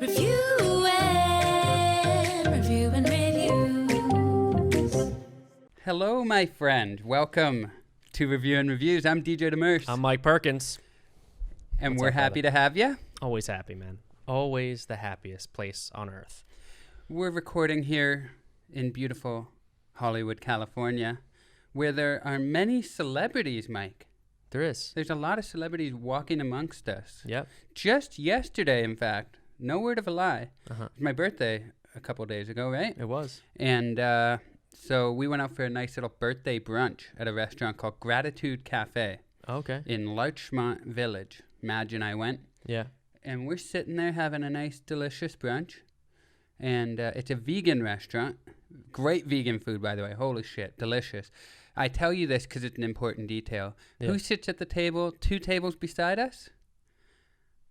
Review and reviews. Hello, my friend. Welcome to Review and Reviews. I'm DJ Demers. I'm Mike Perkins. And What's we're up, happy to have you. Always happy, man. Always the happiest place on earth. We're recording here in beautiful Hollywood, California, where there are many celebrities, Mike. There is. There's a lot of celebrities walking amongst us. Yep. Just yesterday, in fact, no word of a lie. Uh-huh. It was my birthday a couple days ago, right? It was. And so we went out for a nice little birthday brunch at a restaurant called Gratitude Cafe Okay. in Larchmont Village. Madge and I went. Yeah. And we're sitting there having a nice, delicious brunch. And it's a vegan restaurant. Great vegan food, by the way. Holy shit. Delicious. I tell you this because it's an important detail. Yeah. Who sits at the table 2 tables beside us?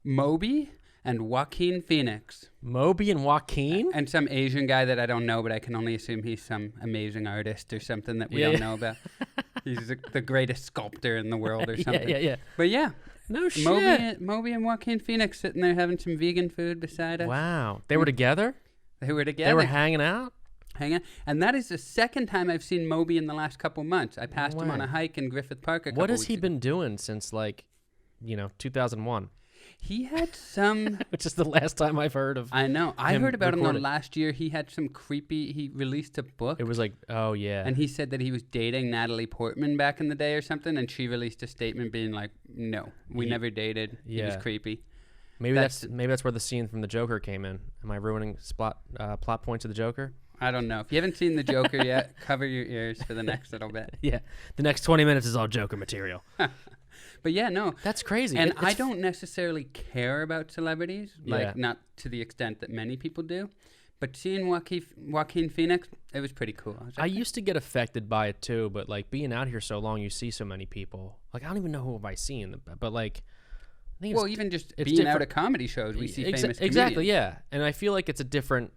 Moby and Joaquin Phoenix. Moby and Joaquin? And some Asian guy that I don't know, but I can only assume he's some amazing artist or something that we don't know about. He's the greatest sculptor in the world or something. Yeah. But yeah. No shit. Moby and Joaquin Phoenix sitting there having some vegan food beside us. Wow. They were together? They were together. They were hanging out? And that is the second time I've seen Moby in the last couple months. I passed him on a hike in Griffith Park a couple What has weeks he ago. been doing since, 2001? He had some... Which is the last time I've heard of. I know. I heard about him recorded. last year. He had some creepy... He released a book. It was like, oh, yeah. And he said that he was dating Natalie Portman back in the day or something, and she released a statement being like, no, we never dated. He was creepy. Maybe that's where the scene from the Joker came in. Am I ruining plot points of the Joker? I don't know. If you haven't seen the Joker yet, cover your ears for the next little bit. Yeah. The next 20 minutes is all Joker material. But yeah, no. That's crazy. And I don't necessarily care about celebrities, Yeah. not to the extent that many people do. But seeing Joaquin Phoenix, it was pretty cool. I used to get affected by it too, but being out here so long, you see so many people. I don't even know who have I seen, but I think it's even just it's being out different. at comedy shows, we see famous comedians. Exactly, yeah. And I feel like it's a different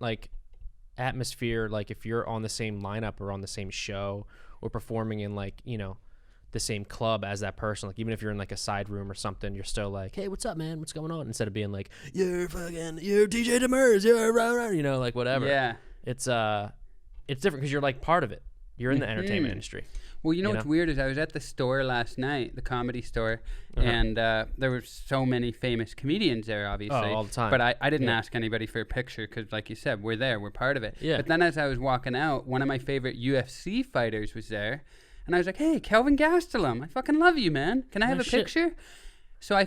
atmosphere. If you're on the same lineup or on the same show or performing in the same club as that person, even if you're in a side room or something, you're still like, hey, what's up, man? What's going on? Instead of being like, you're DJ Demers, you're whatever. Yeah. It's different because you're part of it. You're in the entertainment industry. Well, you know what's weird is I was at the store last night, the Comedy Store, and there were so many famous comedians there, obviously. Oh, all the time. But I didn't ask anybody for a picture because, like you said, we're there, we're part of it. Yeah. But then as I was walking out, one of my favorite UFC fighters was there, and I was like, hey, Kelvin Gastelum, I fucking love you, man. Can I have a picture? So I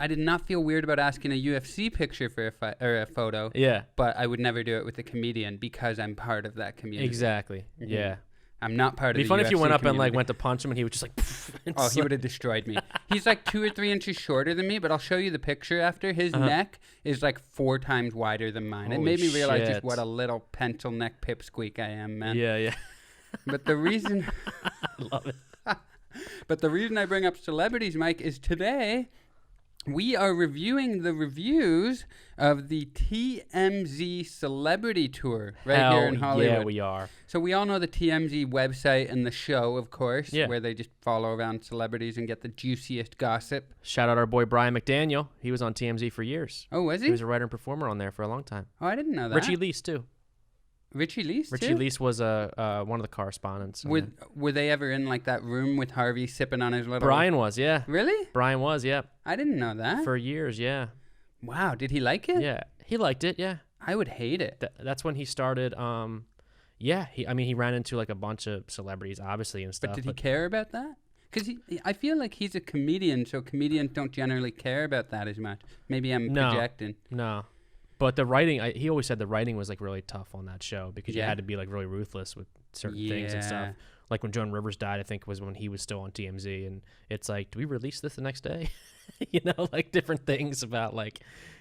did not feel weird about asking a UFC picture for a photo. Yeah. But I would never do it with a comedian because I'm part of that community. Exactly. Mhm. Yeah. I'm not part of the It'd be funny if you UFC went up community. and went to punch him and he was just Oh, he would have destroyed me. He's 2 or 3 inches shorter than me, but I'll show you the picture after. His neck is 4 times wider than mine. It Holy made me realize shit. just what a little pencil neck pipsqueak I am, man. Yeah. But the reason I love it. But the reason I bring up celebrities, Mike, is today we are reviewing the reviews of the TMZ Celebrity Tour here in Hollywood. Yeah, we are. So we all know the TMZ website and the show, of course, Yeah. where they just follow around celebrities and get the juiciest gossip. Shout out our boy Brian McDaniel. He was on TMZ for years. Oh, was he? He was a writer and performer on there for a long time. Oh, I didn't know that. Richie Leese too. Richie Leese, Richie too? Leese was one of the correspondents. Were they ever in that room with Harvey sipping on his little... Brian was, yeah. Really? Brian was, yeah. I didn't know that. For years, yeah. Wow, did he like it? Yeah, he liked it, yeah. I would hate it. That's when he started, he ran into a bunch of celebrities, obviously, and stuff. But did he care about that? Because I feel like he's a comedian, so comedians don't generally care about that as much. Maybe I'm projecting. No. But the writing, he always said the writing was really tough on that show because you had to be really ruthless with certain things and stuff. Like when Joan Rivers died, I think was when he was still on TMZ, and it's do we release this the next day? Different things about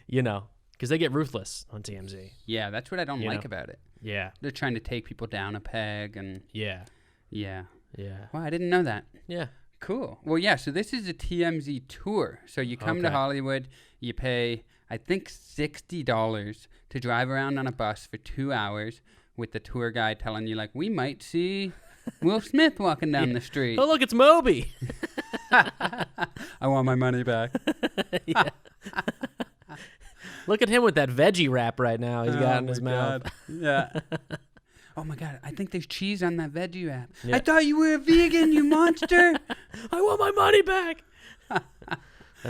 because they get ruthless on TMZ. Yeah, that's what I don't like about it. Yeah. They're trying to take people down a peg and... Yeah. Yeah. Yeah. Wow, I didn't know that. Yeah. Cool. Well, yeah, so this is a TMZ tour. So you come to Hollywood, you pay, I think, $60 to drive around on a bus for 2 hours with the tour guide telling you, we might see Will Smith walking down the street. Oh, look, it's Moby. I want my money back. Yeah. Look at him with that veggie wrap right now. He's got in his mouth. Yeah. Oh my God, I think there's cheese on that veggie wrap. Yeah. I thought you were a vegan, you monster. I want my money back.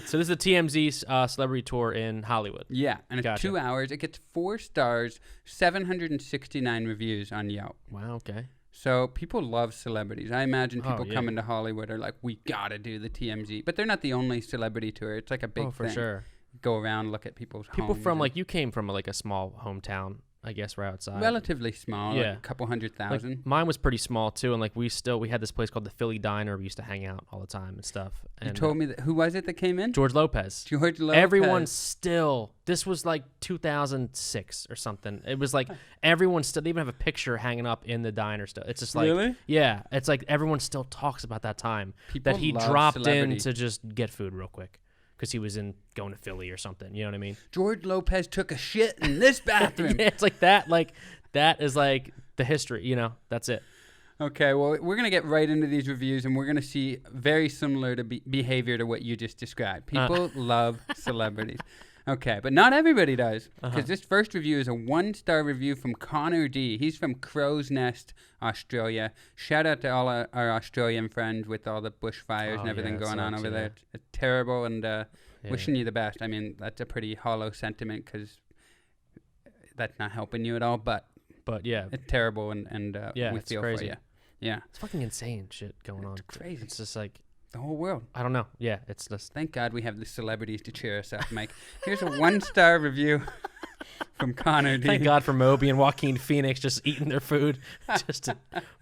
So this is the TMZ Celebrity Tour in Hollywood. Yeah, and it's Gotcha. 2 hours. It gets 4 stars, 769 reviews on Yelp. Wow, okay. So people love celebrities. I imagine Oh, people yeah. coming to Hollywood are like, we gotta do the TMZ. But they're not the only celebrity tour. It's like a big For thing. sure. Go around, look at people's People homes from, and- like, you came from, like, a small hometown, I guess, right outside. relatively small, Yeah. like a couple 100,000. Like, mine was pretty small, too, and, like, we had this place called the Philly Diner. We used to hang out all the time and stuff. You And, told me that, who was it that came in? George Lopez. George Lopez. Everyone still, this was like 2006 or something. It was like everyone still, they even have a picture hanging up in the diner still. It's just like, Really? yeah, it's like everyone still talks about that time People that he love dropped in celebrity. to just get food real quick because he was going to Philly or something. You know what I mean? George Lopez took a shit in this bathroom. Yeah, it's like that. Like that is like the history, you know, that's it. Okay, well, we're going to get right into these reviews, and we're going to see very similar to behavior to what you just described. People love celebrities. Okay, but not everybody does, because this first review is a 1-star review from Connor D. He's from Crow's Nest, Australia. Shout out to all our Australian friends with all the bushfires and everything going on over there. It's terrible, and wishing you the best. I mean, that's a pretty hollow sentiment, because that's not helping you at all, but yeah, it's terrible, and we it's feel crazy. for you. Yeah. It's fucking insane shit going on. It's crazy. It's just like, The whole world. I don't know. Yeah, it's just. Thank God we have the celebrities to cheer us up, Mike. Here's a 1-star review from Connor D. Thank God for Moby and Joaquin Phoenix just eating their food just to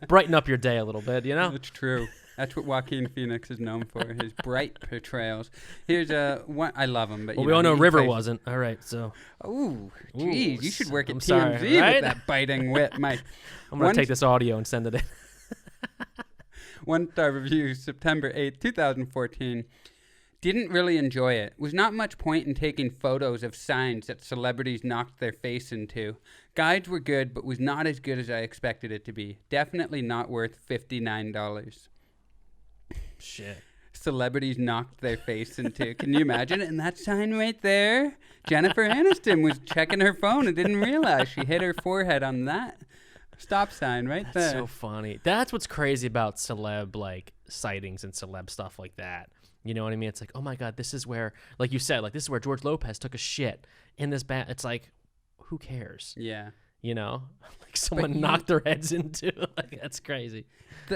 brighten up your day a little bit, you know? It's true. That's what Joaquin Phoenix is known for, his bright portrayals. Here's a one. I love him, but Well, we all know he River plays- wasn't. All right, so Ooh, geez, you should work at I'm TMZ sorry, right? with that biting wit, Mike. I'm going to take this audio and send it in. 1-star review, September 8th, 2014. Didn't really enjoy it. Was not much point in taking photos of signs that celebrities knocked their face into. Guides were good, but was not as good as I expected it to be. Definitely not worth $59. Shit. Celebrities knocked their face into. Can you imagine? And that sign right there, Jennifer Aniston was checking her phone and didn't realize she hit her forehead on that stop sign right That's there. so funny. That's what's crazy about celeb like sightings and celeb stuff like that. You know what I mean? It's like, oh my God, this is where, like you said, like this is where George Lopez took a shit in this band. It's like, who cares? Yeah. You know, like someone knocked their heads into. Like that's crazy.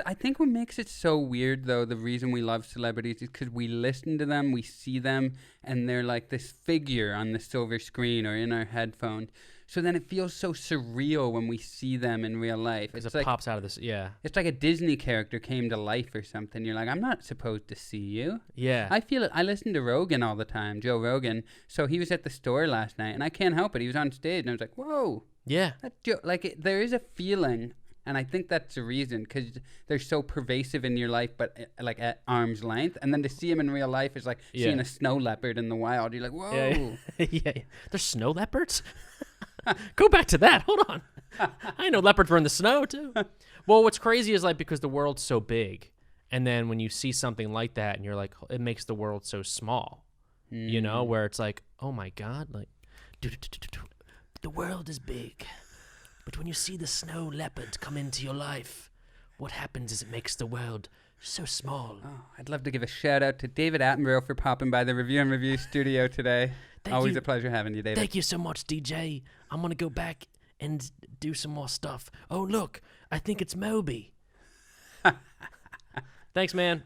I think what makes it so weird, though, the reason we love celebrities is because we listen to them, we see them, and they're like this figure on the silver screen or in our headphones. So then it feels so surreal when we see them in real life. Because It's it like pops out of this. Yeah. it's like a Disney character came to life or something. You're like, I'm not supposed to see you. Yeah. I feel it. I listen to Rogan all the time, Joe Rogan. So he was at the store last night, and I can't help it. He was on stage, and I was like, whoa. Yeah. That there is a feeling, and I think that's the reason, because they're so pervasive in your life, but like at arm's length. And then to see him in real life is like seeing a snow leopard in the wild. You're like, whoa. Yeah. Yeah. There's snow leopards? Go back to that. Hold on. I know leopards were in the snow too. Well, what's crazy is like because the world's so big, and then when you see something like that, and you're like, it makes the world so small. You know, where it's like, oh my God, like, the world is big, but when you see the snow leopard come into your life, what happens is it makes the world so small. Oh, I'd love to give a shout out to David Attenborough for popping by the Review and Review studio today. Always a pleasure having you, David. Thank you so much, DJ. I'm going to go back and do some more stuff. Oh, look, I think it's Moby. Thanks, man.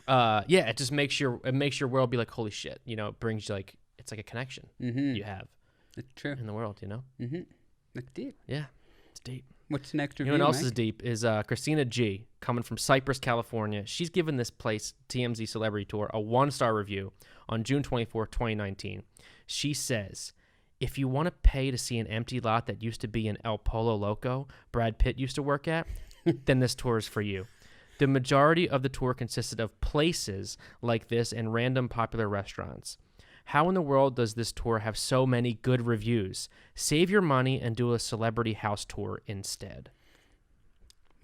Yeah, it just makes your world be like, holy shit. You know, it brings you like, it's like a connection you have It's true. in the world, you know? Mm-hmm. It's deep. Yeah, it's deep. What's the next You review, know what else Mike? is deep is Christina G, coming from Cypress, California. She's given this place, TMZ Celebrity Tour, a 1-star review on June 24, 2019. She says, if you want to pay to see an empty lot that used to be an El Polo Loco Brad Pitt used to work at, then this tour is for you. The majority of the tour consisted of places like this and random popular restaurants. How in the world does this tour have so many good reviews? Save your money and do a celebrity house tour instead.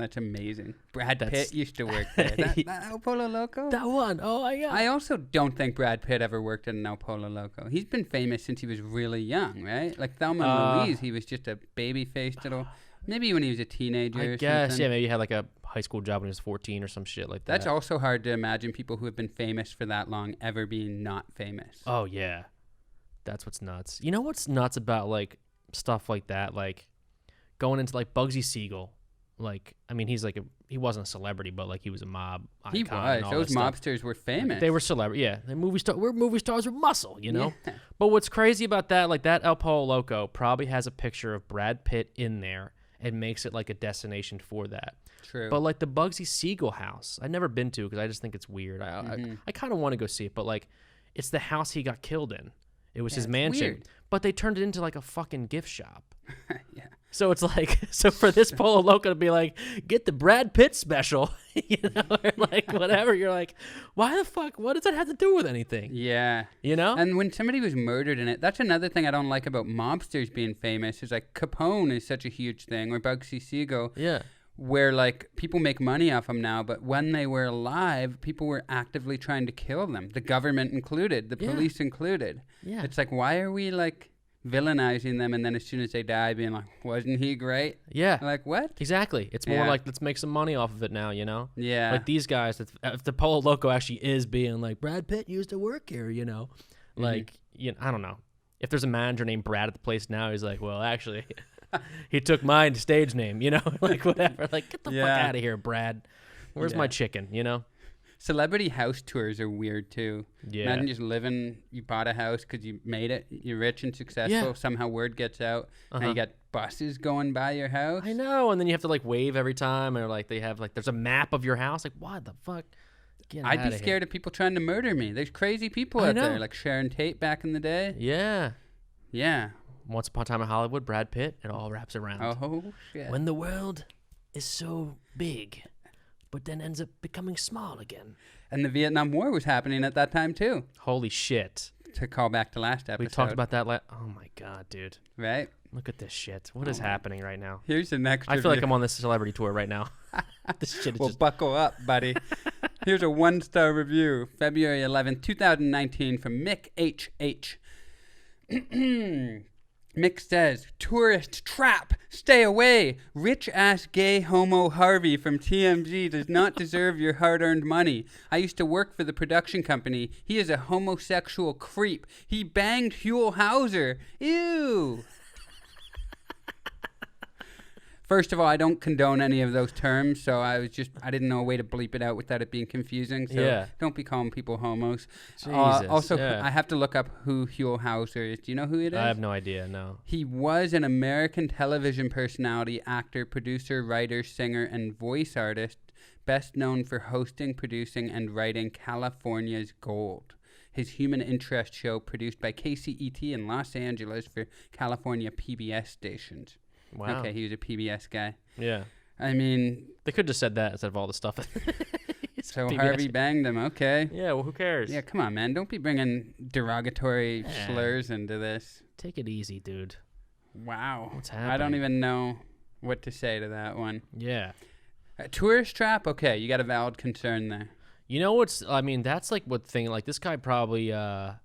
That's amazing. Brad Pitt used to work there. That El Pollo Loco? That one. Oh, yeah. I also don't think Brad Pitt ever worked at an El Pollo Loco. He's been famous since he was really young, right? Like Thelma and Louise, he was just a baby-faced little... Maybe when he was a teenager or guess, something. yeah, maybe he had like a high school job when he was 14 or some shit like that. That's also hard to imagine people who have been famous for that long ever being not famous. Oh, yeah. That's what's nuts. You know what's nuts about, like, stuff like that? Like, going into, like, Bugsy Siegel. Like, I mean, he wasn't a celebrity, but, like, he was a mob icon. He was. Those mobsters were famous. They were celebrity. Yeah. We're movie stars with muscle, you know? Yeah. But what's crazy about that, like, that El Pollo Loco probably has a picture of Brad Pitt in there and makes it, like, a destination for that. True. But, like, the Bugsy Siegel house, I've never been to because I just think it's weird. I kind of want to go see it, but, like, it's the house he got killed in. It was his mansion. Weird. But they turned it into, like, a fucking gift shop. Yeah. So it's like, so for this Pollo Loco to be like, get the Brad Pitt special, you know, or like whatever, you're like, why the fuck? What does that have to do with anything? Yeah. You know? And when somebody was murdered in it, that's another thing I don't like about mobsters being famous is like Capone is such a huge thing, or Bugsy Siegel. Yeah. Where like people make money off them now, but when they were alive, people were actively trying to kill them. The government included, the police included. Yeah. It's like, why are we like villainizing them, and then as soon as they die being like, wasn't he great? Yeah. Like, what? Exactly. It's more like, let's make some money off of it now, you know? Yeah. Like these guys, if the Pollo Loco actually is being like, Brad Pitt used to work here, you know? Like, you know, I don't know. If there's a manager named Brad at the place now, he's like, well, actually, he took my stage name, you know? Like, whatever. Like, get the fuck out of here, Brad. Where's my chicken, you know? Celebrity house tours are weird too. Yeah. Imagine just living, you bought a house because you made it, you're rich and successful, Yeah. somehow word gets out, now you got buses going by your house. I know, and then you have to like wave every time, or like they have like, there's a map of your house. Like, what the fuck? I'd be scared of people trying to murder me. There's crazy people out there, like Sharon Tate back in the day. Yeah. Yeah. Once Upon a Time in Hollywood, Brad Pitt, it all wraps around. Oh, shit. When the world is so big, but then ends up becoming small again. And the Vietnam War was happening at that time too. Holy shit. To call back to last episode. We talked about that oh my God, dude. Right? Look at this shit. What is happening right now? Here's the next I feel like I'm on this celebrity tour right now. This shit is well, just... buckle up, buddy. Here's a 1-star review. February 11th, 2019 from Mick H. Mick says, tourist trap, stay away. Rich-ass gay homo Harvey from TMZ does not deserve your hard-earned money. I used to work for the production company. He is a homosexual creep. He banged Huell Hauser. Ew. First of all, I don't condone any of those terms, so I didn't know a way to bleep it out without it being confusing. So don't be calling people homos. Jesus, I have to look up who Huell Hauser is. Do you know who it is? I have no idea, no. He was an American television personality, actor, producer, writer, singer, and voice artist, best known for hosting, producing, and writing California's Gold, his human interest show produced by KCET in Los Angeles for California PBS stations. Wow. Okay, he was a PBS guy. Yeah. I mean... They could have just said that instead of all the stuff. So PBS. Harvey banged him, okay. Yeah, well, who cares? Yeah, come on, man. Don't be bringing derogatory slurs into this. Take it easy, dude. Wow. What's happening? I don't even know what to say to that one. Yeah. A tourist trap? Okay, you got a valid concern there. You know what's... I mean, that's like what thing... Like, this guy probably... I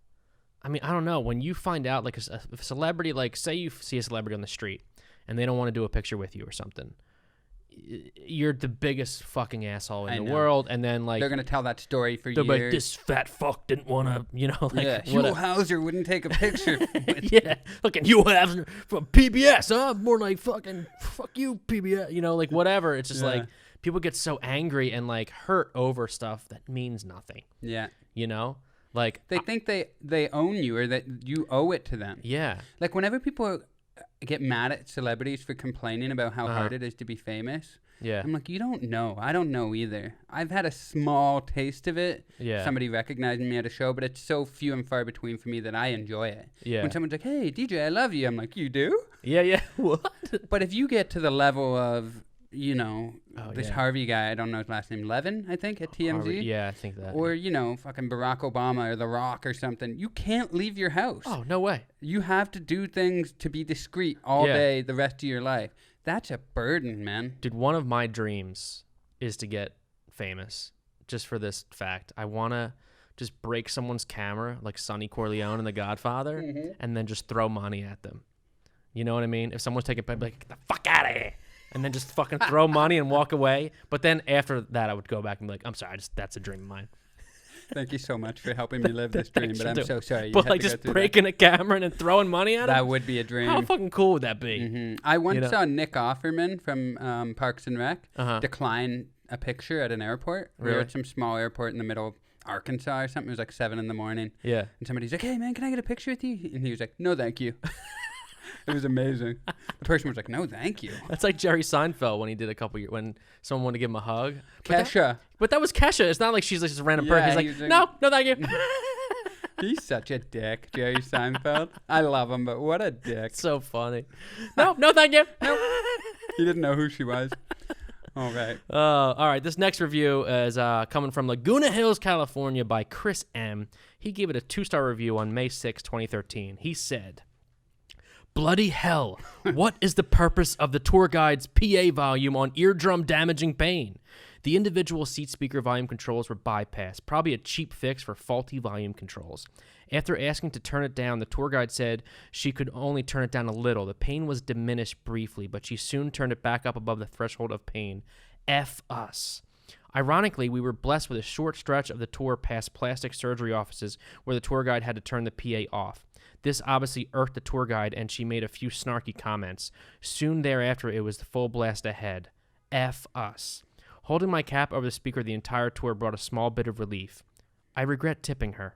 mean, I don't know. When you find out, like, a celebrity... Like, say you see a celebrity on the street, and they don't want to do a picture with you or something. You're the biggest fucking asshole in the world, and then like they're gonna tell that story for years. They're like, this fat fuck didn't want to, you know, like Huell Hauser wouldn't take a picture. Yeah, fucking Huell Hauser from PBS, huh? More like fucking fuck you, PBS, you know, like whatever. It's just like people get so angry and like hurt over stuff that means nothing. Yeah, you know, like they think they own you or that you owe it to them. Yeah, like whenever people get mad at celebrities for complaining about how hard it is to be famous. Yeah. I'm like, you don't know. I don't know either. I've had a small taste of it. Yeah. Somebody recognizing me at a show, but it's so few and far between for me that I enjoy it. Yeah. When someone's like, hey, DJ, I love you. I'm like, you do? Yeah, yeah. What? But if you get to the level of, you know, this Harvey guy, I don't know his last name, Levin, I think, at TMZ. Harvey, yeah, I think that. Or, you know, fucking Barack Obama or The Rock or something. You can't leave your house. Oh, no way. You have to do things to be discreet all day the rest of your life. That's a burden, man. Dude, one of my dreams is to get famous just for this fact. I want to just break someone's camera like Sonny Corleone in The Godfather and then just throw money at them. You know what I mean? If someone's taking a pic, I'd be like, get the fuck out of here. And then just fucking throw money and walk away. But then after that, I would go back and be like, I'm sorry, that's a dream of mine. Thank you so much for helping me live this dream, but I'm so sorry. But like just breaking a camera and then throwing money at it? That would be a dream. How fucking cool would that be? I once saw Nick Offerman from Parks and Rec decline a picture at an airport. Really? We were at some small airport in the middle of Arkansas or something. It was like 7 a.m. Yeah. And somebody's like, hey, man, can I get a picture with you? And he was like, no, thank you. It was amazing. The person was like, no, thank you. That's like Jerry Seinfeld when he did a couple years, when someone wanted to give him a hug. Kesha. But that was Kesha. It's not like she's just a random person. He's like, no, thank you. He's such a dick, Jerry Seinfeld. I love him, but what a dick. So funny. No, thank you. Nope. He didn't know who she was. All right. All right. This next review is coming from Laguna Hills, California by Chris M. He gave it a 2-star review on May 6, 2013. He said, bloody hell, what is the purpose of the tour guide's PA volume on eardrum damaging pain? The individual seat speaker volume controls were bypassed, probably a cheap fix for faulty volume controls. After asking to turn it down, the tour guide said she could only turn it down a little. The pain was diminished briefly, but she soon turned it back up above the threshold of pain. F us. Ironically, we were blessed with a short stretch of the tour past plastic surgery offices where the tour guide had to turn the PA off. This obviously irked the tour guide, and she made a few snarky comments. Soon thereafter, it was the full blast ahead. F us. Holding my cap over the speaker the entire tour brought a small bit of relief. I regret tipping her.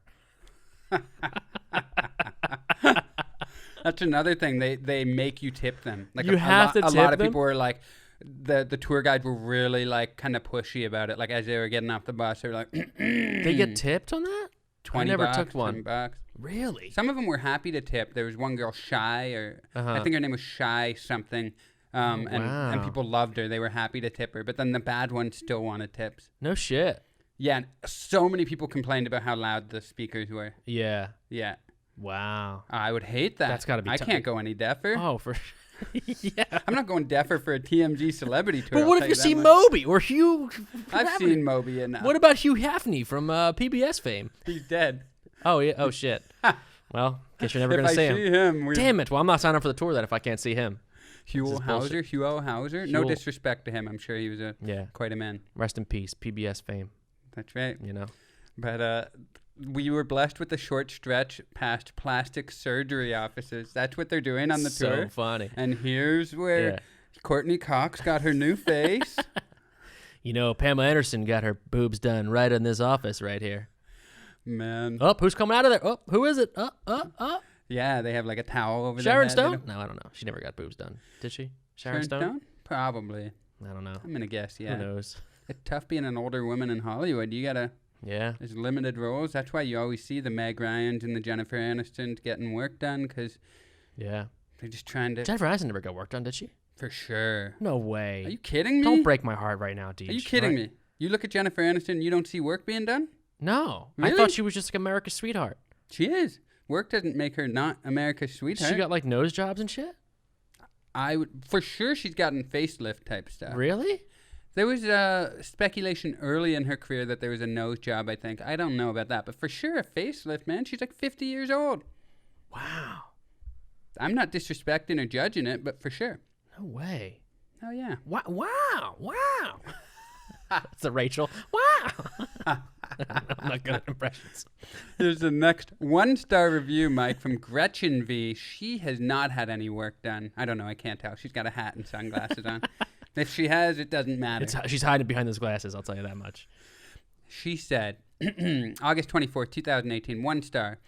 That's another thing. They make you tip them. Like you have to tip them? A lot of people were like, the tour guides were really like kind of pushy about it. Like as they were getting off the bus, they were like, they get tipped on that? 20 I never bucks, took one. $20. Really? Some of them were happy to tip. There was one girl, Shy, or I think her name was Shy something. And people loved her. They were happy to tip her. But then the bad ones still wanted tips. No shit. Yeah. And so many people complained about how loud the speakers were. Yeah. Yeah. Wow. I would hate that. That's got to be I can't go any deafer. Oh, for yeah. I'm not going deafer for a TMZ Celebrity Tour. But what if you see Moby or Hugh? I've seen Moby enough. What about Hugh Hefner from PBS fame? He's dead. Oh, yeah. Oh, shit. Well, guess you're never going to see him. Damn it. Well, I'm not signing up for the tour then if I can't see him. Hugh Hauser. No disrespect to him. I'm sure he was quite a man. Rest in peace. PBS fame. That's right. You know. But we were blessed with a short stretch past plastic surgery offices. That's what they're doing on the tour. So funny. And here's where Courtney Cox got her new face. You know, Pamela Anderson got her boobs done right in this office right here. Man. Oh, who's coming out of there? Oh, who is it? Yeah, they have like a towel over there. Sharon Stone? No, I don't know. She never got boobs done. Did she? Sharon Stone? Probably. I don't know. I'm going to guess, yeah. Who knows? It's tough being an older woman in Hollywood. You got to... Yeah. There's limited roles. That's why you always see the Meg Ryans and the Jennifer Anistons getting work done because... Yeah. They're just trying to... Jennifer Aniston never got work done, did she? For sure. No way. Are you kidding me? Don't break my heart right now, Deej. Are you kidding me? You look at Jennifer Aniston, you don't see work being done? No. Really? I thought she was just like America's sweetheart. She is. Work doesn't make her not America's sweetheart. She got like nose jobs and shit? For sure she's gotten facelift type stuff. Really? There was speculation early in her career that there was a nose job, I think. I don't know about that, but for sure a facelift, man. She's like 50 years old. Wow. I'm not disrespecting or judging it, but for sure. No way. Oh, yeah. Wow. That's a Rachel. Wow. I'm not good at impressions. Here's the next 1-star review, Mike, from Gretchen V. She has not had any work done. I don't know. I can't tell. She's got a hat and sunglasses on. If she has, it doesn't matter. She's hiding behind those glasses, I'll tell you that much. She said, August 24th, 2018, 1-star.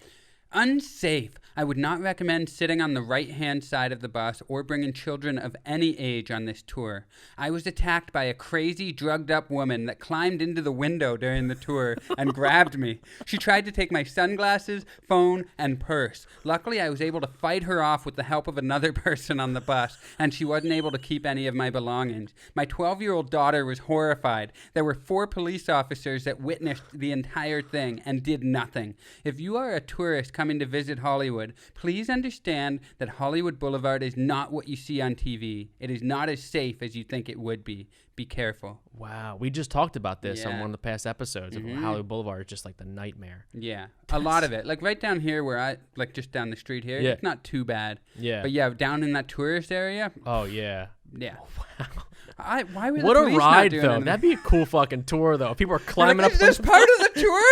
Unsafe. I would not recommend sitting on the right-hand side of the bus or bringing children of any age on this tour. I was attacked by a crazy, drugged-up woman that climbed into the window during the tour and grabbed me. She tried to take my sunglasses, phone, and purse. Luckily, I was able to fight her off with the help of another person on the bus, and she wasn't able to keep any of my belongings. My 12-year-old daughter was horrified. There were 4 police officers that witnessed the entire thing and did nothing. If you are a tourist coming to visit Hollywood, please understand that Hollywood Boulevard is not what you see on TV. It is not as safe as you think it would be. Be careful. Wow. We just talked about this on one of the past episodes of Hollywood Boulevard is just like the nightmare. Yeah. A lot of it. Like right down here where I, like just down the street here, it's not too bad. Yeah. But yeah, down in that tourist area. Oh, yeah. Yeah. Wow. Why were the What a police not ride, doing though. anything? That'd be a cool fucking tour, though. People are climbing up. Is this part of the tour?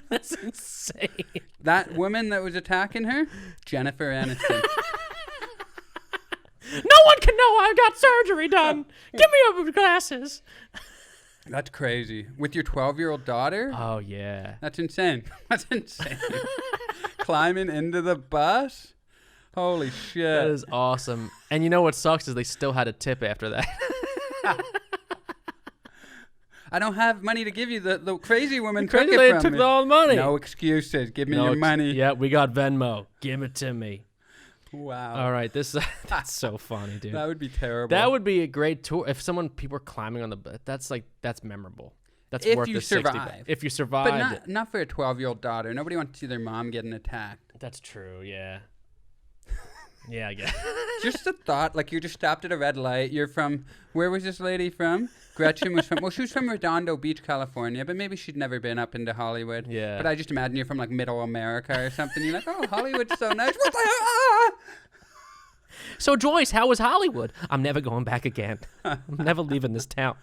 That's insane. That woman that was attacking her, Jennifer Aniston. No one can know I got surgery done. Give me your glasses. That's crazy. With your 12-year-old daughter? Oh, yeah. That's insane. That's insane. Climbing into the bus? Holy shit. That is awesome. And you know what sucks is they still had a tip after that. I don't have money to give you. The crazy woman Crazy took it lady from took me. all the money. No excuses. Give me your money. Yeah, we got Venmo. Give it to me. Wow. All right, that's so funny, dude. That would be terrible. That would be a great tour if people were climbing on the. That's memorable. That's if worth you the 60 survive. If you survive, but not for a 12-year-old daughter. Nobody wants to see their mom getting attacked. That's true. Yeah. Yeah, I guess. Just the thought, like you just stopped at a red light. You're from, where was this lady from? Gretchen was from, well, she was from Redondo Beach, California, but maybe she'd never been up into Hollywood. Yeah. But I just imagine you're from like middle America or something. You're like, oh, Hollywood's so nice. What the hell? Ah! So, Joyce, how was Hollywood? I'm never going back again. I'm never leaving this town.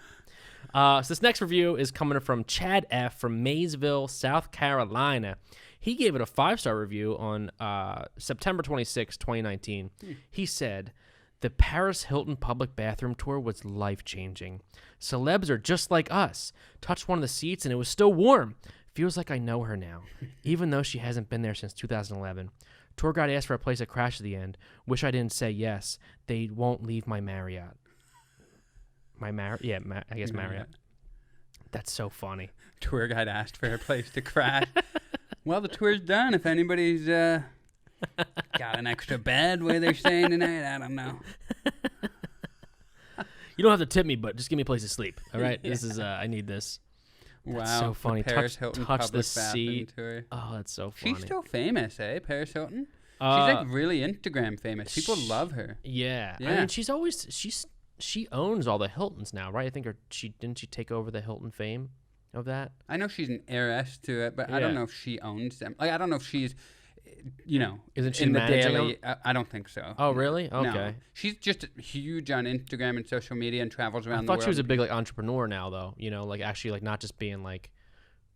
So this next review is coming from Chad F. from Maysville, South Carolina. He gave it a 5-star review on September 26, 2019. He said, the Paris Hilton public bathroom tour was life-changing. Celebs are just like us. Touched one of the seats and it was still warm. Feels like I know her now, even though she hasn't been there since 2011. Tour guide asked for a place to crash at the end. Wish I didn't say yes. They won't leave my Marriott. I guess Marriott. That's so funny. Tour guide asked for a place to crash. Well, the tour's done. If anybody's got an extra bed where they're staying tonight, I don't know. You don't have to tip me, but just give me a place to sleep. All right? Yeah. This is, I need this. Wow. That's so funny. Paris Hilton touch the public bathroom seat. tour. Oh, that's so funny. She's still famous, eh? Paris Hilton? She's like really Instagram famous. People love her. Yeah. Yeah. I mean, she owns all the Hiltons now, right? I think didn't she take over the Hilton fame of that? I know she's an heiress to it, but I don't know if she owns them. Like, I don't know if she's, Isn't she in the managing daily. I don't think so. Oh, really? No. Okay. She's just huge on Instagram and social media and travels around the I world. thought she was a big like entrepreneur now, though. Like actually like not just being like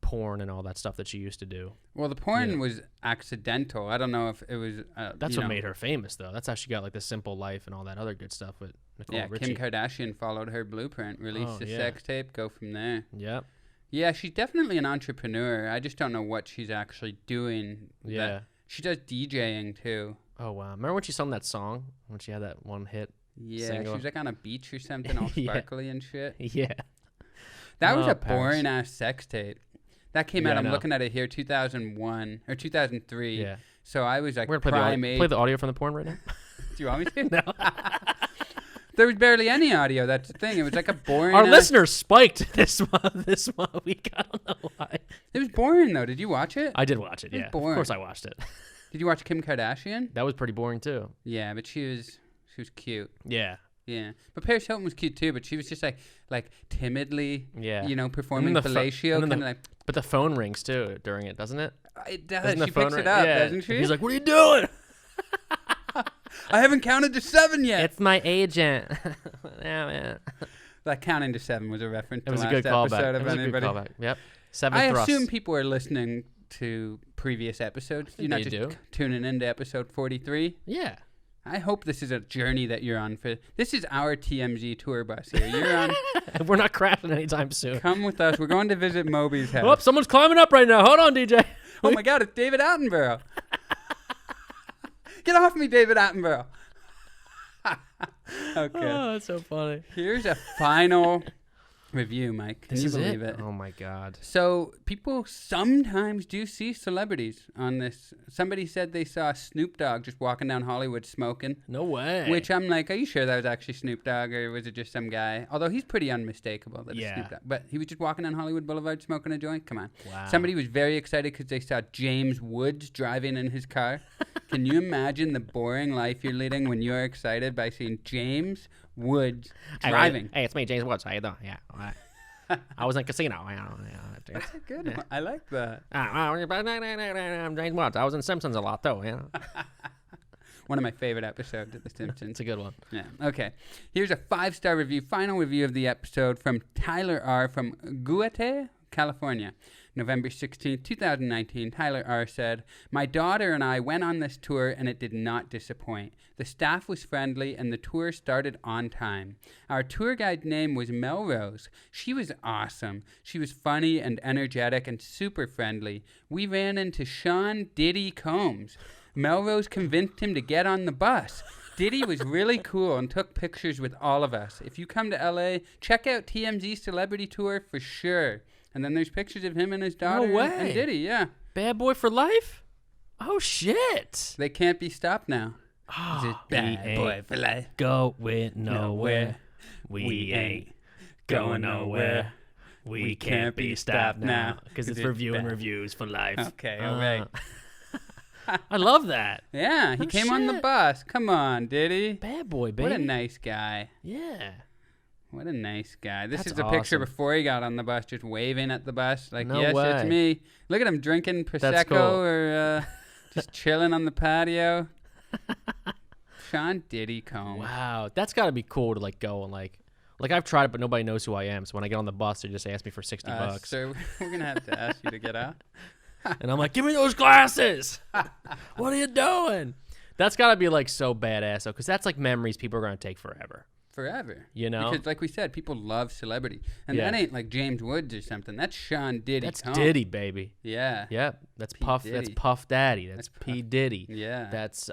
porn and all that stuff that she used to do. Well, the porn was accidental. I don't know if it was. That's what made her famous, though. That's how she got like the simple life and all that other good stuff with Nicole Richie. Kim Kardashian followed her blueprint, released a sex tape, go from there. Yep. Yeah, she's definitely an entrepreneur. I just don't know what she's actually doing. Yeah. She does DJing too. Oh wow! Remember when she sung that song when she had that one hit? Yeah, single? she was like on a beach or something, all sparkly and shit. Yeah. That was a Paris. boring ass sex tape. That came out. I'm looking at it here, 2001 or 2003. Yeah. So I was like We're gonna prime age. play the audio from the porn right now. Do you want me to? No. There was barely any audio. That's the thing. It was like a boring. Our listeners spiked this week. I don't know why. It was boring though. Did you watch it? I did watch it. It was Yeah. boring. Of course I watched it. Did you watch Kim Kardashian? That was pretty boring too. Yeah, but she was cute. Yeah. Yeah, but Paris Hilton was cute too. But she was just like timidly, Yeah. performing fellatio, kind of like. But the phone rings too during it, doesn't it? It does. Doesn't the She phone picks it ring? up, Yeah. doesn't she? And he's like, "What are you doing?" I haven't counted to 7 yet. It's my agent. Yeah, man. That counting to 7 was a reference It to was a last good callback. episode It of was a good anybody. callback. Yep. 7 I thrusts. assume people are listening to previous episodes. You're not they just do. tuning into episode 43. Yeah. I hope this is a journey that you're on. This is our TMZ tour bus here. You're on. We're not crashing anytime soon. Come with us. We're going to visit Moby's house. Oh, someone's climbing up right now. Hold on, DJ. Oh my God, it's David Attenborough. Get off me, David Attenborough. Okay. Oh, that's so funny. Here's a final review, Mike. Can you believe it? Oh my God. So people sometimes do see celebrities on this. Somebody said they saw Snoop Dogg just walking down Hollywood smoking. No way. Which I'm like, are you sure that was actually Snoop Dogg or was it just some guy? Although he's pretty unmistakable that it's Snoop Dogg. But he was just walking down Hollywood Boulevard smoking a joint. Come on. Wow. Somebody was very excited because they saw James Woods driving in his car. Can you imagine the boring life you're leading when you're excited by seeing James Woods driving? Hey, it's me, James Woods. How you doing? Yeah. I was in a casino. That's a good one. I like that. I'm James Woods. I was in Simpsons a lot, though. One of my favorite episodes of The Simpsons. It's a good one. Yeah. Okay. Here's a 5-star review, final review of the episode from Tyler R. from Guate, California. November 16th, 2019, Tyler R. said, "My daughter and I went on this tour and it did not disappoint. The staff was friendly and the tour started on time. Our tour guide name was Melrose. She was awesome. She was funny and energetic and super friendly. We ran into Sean Diddy Combs. Melrose convinced him to get on the bus. Diddy was really cool and took pictures with all of us. If you come to LA, check out TMZ Celebrity Tour for sure." And then there's pictures of him and his daughter and Diddy, yeah. Bad boy for life? Oh, shit. They can't be stopped now. Oh, bad boy for life. Going nowhere. We ain't going nowhere. We can't be stopped now. Because it's reviewing reviews for life. Okay, all right. I love that. Yeah, he came on the bus. Come on, Diddy. Bad boy, baby. What a nice guy. Yeah. What a nice guy. This That's is a picture awesome. before he got on the bus, just waving at the bus. Like, No yes, way. it's me. Look at him drinking Prosecco cool. or just chilling on the patio. Sean Diddy Combs. Wow. That's got to be cool to, like, go and, like I've tried it, but nobody knows who I am. So when I get on the bus, they just ask me for $60. So we're going to have to ask you to get out. And I'm like, give me those glasses. What are you doing? That's got to be, like, so badass, though, because that's, like, memories people are going to take forever. Forever. You know? Because like we said, people love celebrity. And that ain't like James Woods or something. That's Sean Diddy That's Combs. Diddy, baby. Yeah. Yep. That's P. Puff. Diddy. That's Puff Daddy. That's That's P. Diddy. Yeah. That's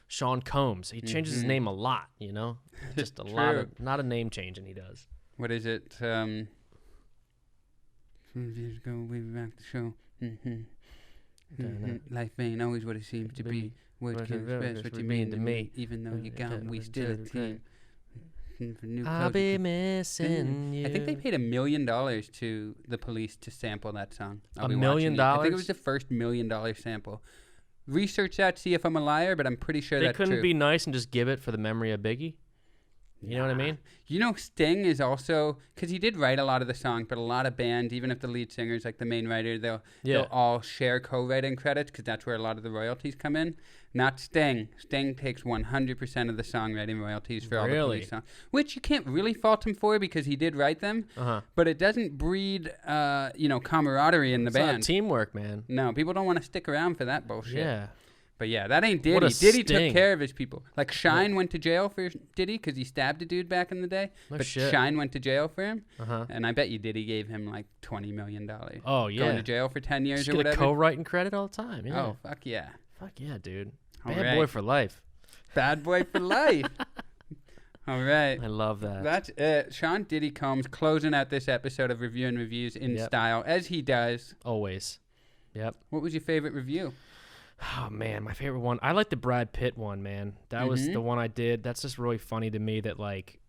Sean Combs. He changes his name a lot, you know? Just a lot of name changing he does. What is it? 5 years ago, we rocked the show. Life ain't always what it seems to be. What can express what you mean to me. Even though you're gone, we still a team. I'll be missing you. I think they paid $1 million to the police to sample that song. $1 million? I think it was the first $1 million sample. Research that, see if I'm a liar, but I'm pretty sure that's true. They couldn't be nice and just give it for the memory of Biggie? You know what I mean? You know, Sting is also, because he did write a lot of the songs, but a lot of bands, even if the lead singer is like the main writer, they'll all share co-writing credits because that's where a lot of the royalties come in. Not Sting. Sting takes 100% of the songwriting royalties for all the police songs, which you can't really fault him for because he did write them, but it doesn't breed, camaraderie in the band. Not teamwork, man. No, people don't want to stick around for that bullshit. Yeah. But yeah, that ain't Diddy. What a Diddy sting. took care of his people. Like Shine went to jail for Diddy because he stabbed a dude back in the day. No but shit. Shine went to jail for him. And I bet you Diddy gave him like $20 million. Oh, yeah. Going to jail for 10 years Just or get whatever. a co-writing credit all the time. Yeah. Oh, fuck yeah. Fuck yeah, dude. All Bad right. boy for life. Bad boy for life. All right. I love that. That's it. Sean Diddy Combs closing out this episode of Review and Reviews in style, as he does. Always. Yep. What was your favorite review? Oh, man, my favorite one. I like the Brad Pitt one, man. That was the one I did. That's just really funny to me that, like,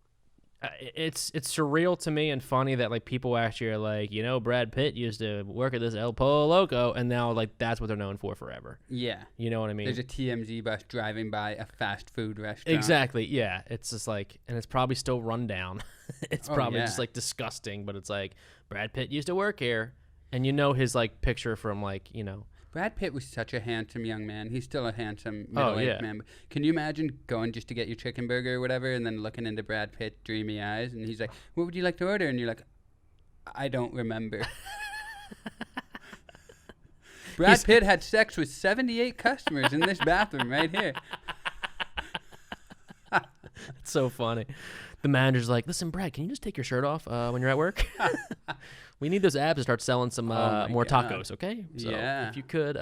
it's surreal to me and funny that, like, people actually are like, you know, Brad Pitt used to work at this El Pollo Loco, and now, like, that's what they're known for forever. Yeah. You know what I mean? There's a TMZ bus driving by a fast food restaurant. Exactly, yeah. It's just like, and it's probably still run down. It's probably just, like, disgusting, but it's like, Brad Pitt used to work here. And you know his, like, picture from, like, you know. Brad Pitt was such a handsome young man. He's still a handsome middle-aged man. But can you imagine going just to get your chicken burger or whatever and then looking into Brad Pitt, dreamy eyes, and he's like, what would you like to order? And you're like, I don't remember. Brad Pitt had sex with 78 customers in this bathroom right here. It's so funny. The manager's like, listen, Brad, can you just take your shirt off when you're at work? We need those abs to start selling some more tacos, okay? So if you could,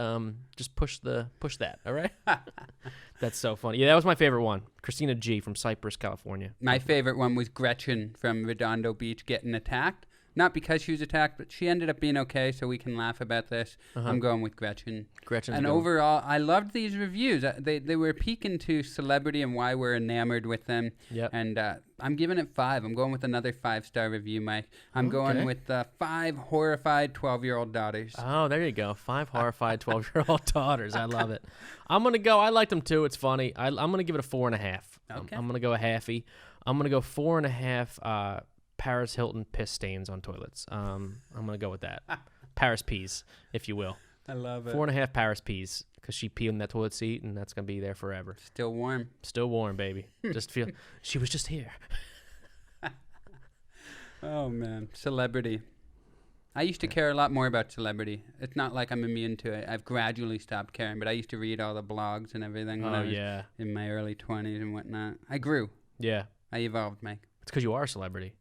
just push that, all right? That's so funny. Yeah, that was my favorite one. Christina G from Cypress, California. My favorite one was Gretchen from Redondo Beach getting attacked. Not because she was attacked, but she ended up being okay, so we can laugh about this. I'm going with Gretchen. Gretchen's and good. Overall, I loved these reviews. They were peeking to celebrity and why we're enamored with them. Yep. And I'm giving it 5. I'm going with another 5-star review, Mike. I'm going with 5 horrified 12-year-old daughters. Oh, there you go. 5 horrified 12-year-old daughters. I love it. I'm going to go. I liked them too. It's funny. I'm going to give it a 4.5. Okay. I'm going to go a halfie. I'm going to go 4.5 Paris Hilton piss stains on toilets. I'm going to go with that. Paris peas, if you will. I love it. 4.5 Paris peas because she peed in that toilet seat, and that's going to be there forever. Still warm. Still warm, baby. Just feel she was just here. Oh, man. Celebrity. I used to care a lot more about celebrity. It's not like I'm immune to it. I've gradually stopped caring, but I used to read all the blogs and everything when I was in my early 20s and whatnot. I grew. Yeah. I evolved, Mike. It's because you are a celebrity.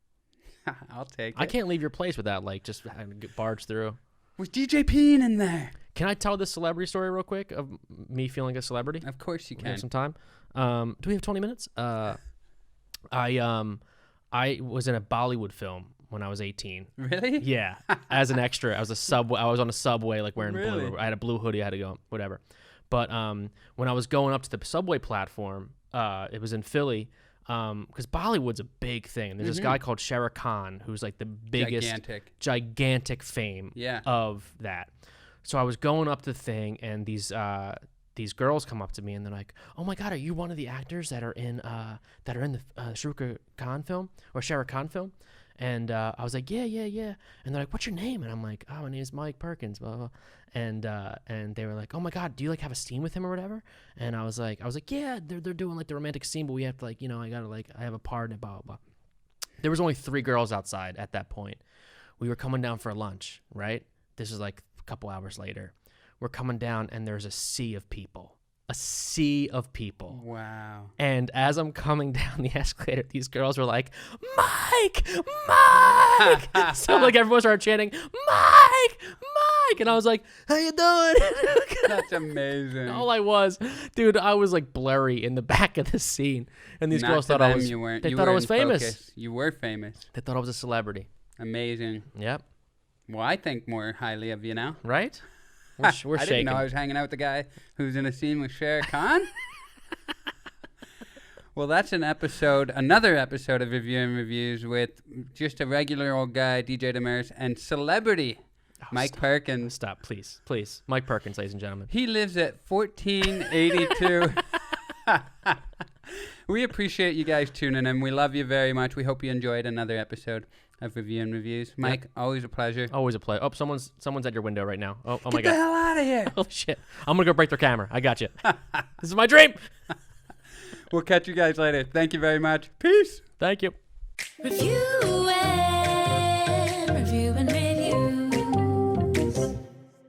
I'll take it. I can't leave your place without, like, just having to get barged through. Was DJ peeing in there? Can I tell this celebrity story real quick of me feeling like a celebrity? Of course you We can. have some time. Do we have 20 minutes? I was in a Bollywood film when I was 18. Really? Yeah, as an extra. I was on a subway, like wearing Really? blue. I had a blue hoodie. I had to go, whatever. But when I was going up to the subway platform, it was in Philly. Because Bollywood's a big thing. There's this guy called Shah Khan who's like the biggest, gigantic fame of that. So I was going up the thing, and these girls come up to me, and they're like, "Oh my God, are you one of the actors that are in the Shah Rukh Khan film or Shah Rukh Khan film?" And I was like, yeah. And they're like, "What's your name?" And I'm like, "Oh, my name is Mike Perkins." Blah, blah. And they were like, "Oh my God, do you like have a scene with him or whatever?" And I was like, "Yeah, they're doing like the romantic scene, but we have to like, I have a part in it, blah, blah, blah." There was only 3 girls outside at that point. We were coming down for lunch, right? This is like a couple hours later. We're coming down, and there's a sea of people. A sea of people. Wow. And as I'm coming down the escalator, these girls were like, "Mike! Mike!" So like everyone started chanting, "Mike! Mike!" And I was like, "How you doing?" That's amazing. All I was, dude, I was like blurry in the back of the scene. And these girls thought I was, they thought I was famous. Focus. You were famous. They thought I was a celebrity. Amazing. Yep. Well, I think more highly of you now. Right? We're shaking. I didn't know I was hanging out with the guy who's in a scene with Shah Khan. Well, that's another episode of Review and Reviews with just a regular old guy, DJ Damaris, and celebrity, Mike Perkins. Stop, please. Please. Mike Perkins, ladies and gentlemen. He lives at 1482. We appreciate you guys tuning in. We love you very much. We hope you enjoyed another episode of Review and Reviews. Mike, always a pleasure. Always a pleasure. Oh, someone's at your window right now. Oh my God. Get the hell out of here. Oh, shit. I'm going to go break their camera. I got you. This is my dream. We'll catch you guys later. Thank you very much. Peace. Thank you. Review and